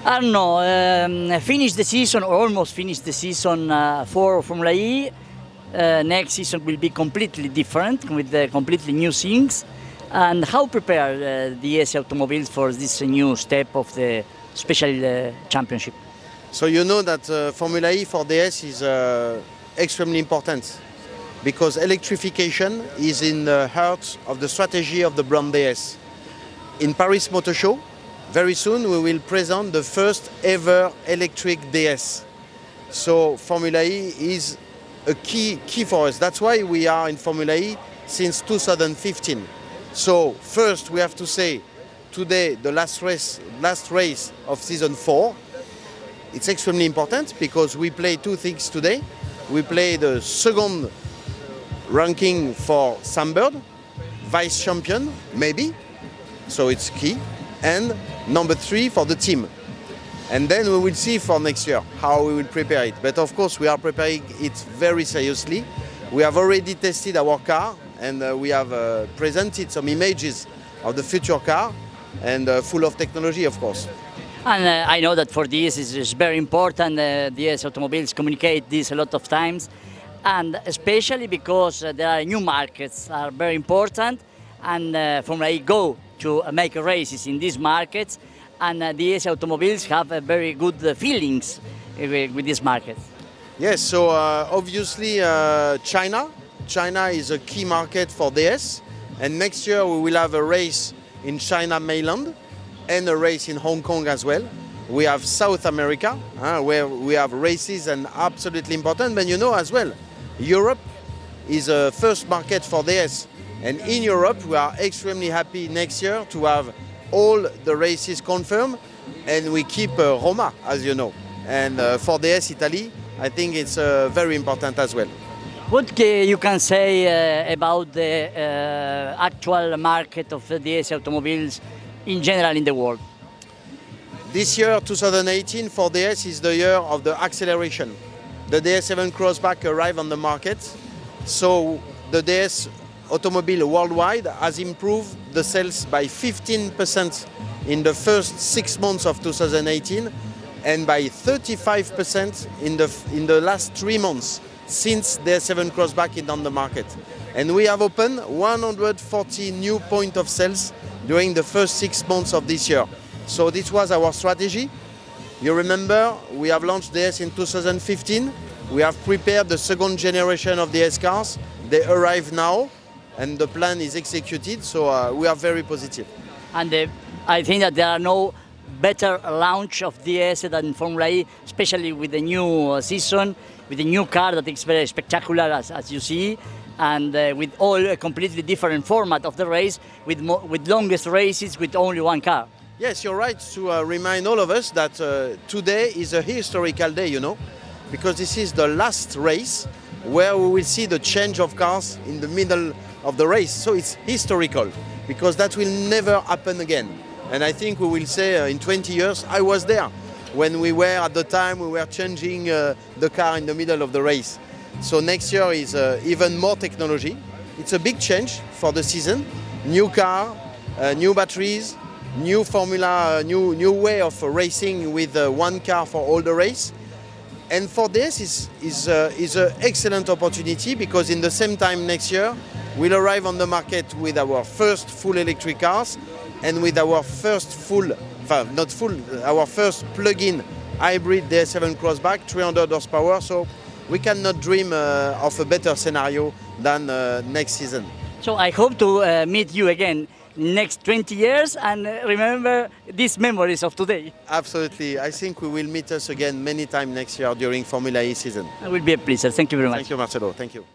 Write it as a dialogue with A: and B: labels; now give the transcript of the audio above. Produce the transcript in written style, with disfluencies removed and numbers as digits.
A: I don't know, finish the season, or almost finish the season for Formula E. Next season will be completely different, with completely new things. And how prepare the DS automobiles for this new step of the special championship?
B: So you know that Formula E for DS is extremely important because electrification is in the heart of the strategy of the brand DS. In Paris Motor Show, very soon we will present the first ever electric DS. So Formula E is a key for us. That's why we are in Formula E since 2015. So first we have to say today the last race of season 4. It's extremely important because we play two things today. We play the second ranking for Sam Bird, vice champion maybe, so it's key, and number 3 for the team. And then we will see for next year how we will prepare it. But of course we are preparing it very seriously. We have already tested our car and we have presented some images of the future car and full of technology, of course.
A: And I know that for DS it's very important. DS automobiles communicate this a lot of times, and especially because there are new markets that are very important, and Formula E go to make races in these markets, and DS automobiles have very good feelings with these markets.
B: Yes, so obviously China is a key market for DS, and next year we will have a race in China mainland and a race in Hong Kong as well. We have South America, where we have races and absolutely important. But you know as well, Europe is a first market for DS. And in Europe, we are extremely happy next year to have all the races confirmed. And we keep Roma, as you know. And for DS Italy, I think it's very important as well.
A: What you can say about the actual market of the DS automobiles in general in the world?
B: This year, 2018, for DS is the year of the acceleration. The DS7 Crossback arrived on the market, so the DS automobile worldwide has improved the sales by 15% in the first 6 months of 2018 and by 35% in the last 3 months since DS7 Crossback is on the market. And we have opened 140 new points of sales during the first 6 months of this year. So this was our strategy. You remember, we have launched DS in 2015. We have prepared the second generation of DS cars. They arrive now and the plan is executed, so we are very positive.
A: And I think that there are no better launch of DS than Formula E, especially with the new season, with the new car that is very spectacular as you see, and with all a completely different format of the race, with longest races with only one car.
B: Yes, you're right to remind all of us that today is a historical day, you know, because this is the last race where we will see the change of cars in the middle of the race. So it's historical, because that will never happen again. And I think we will say in 20 years, I was there when we were at the time, we were changing the car in the middle of the race. So next year is even more technology. It's a big change for the season. New car, new batteries, new formula, new way of racing with one car for all the race. And for this is an excellent opportunity, because in the same time next year we'll arrive on the market with our first full electric cars and with our first our first plug-in hybrid DS7 Crossback, 300 horsepower. So we cannot dream of a better scenario than next season.
A: So I hope to meet you again next 20 years and remember these memories of today.
B: Absolutely. I think we will meet us again many times next year during Formula E season.
A: It will be a pleasure. Thank you very much.
B: Thank you, Marcelo. Thank you.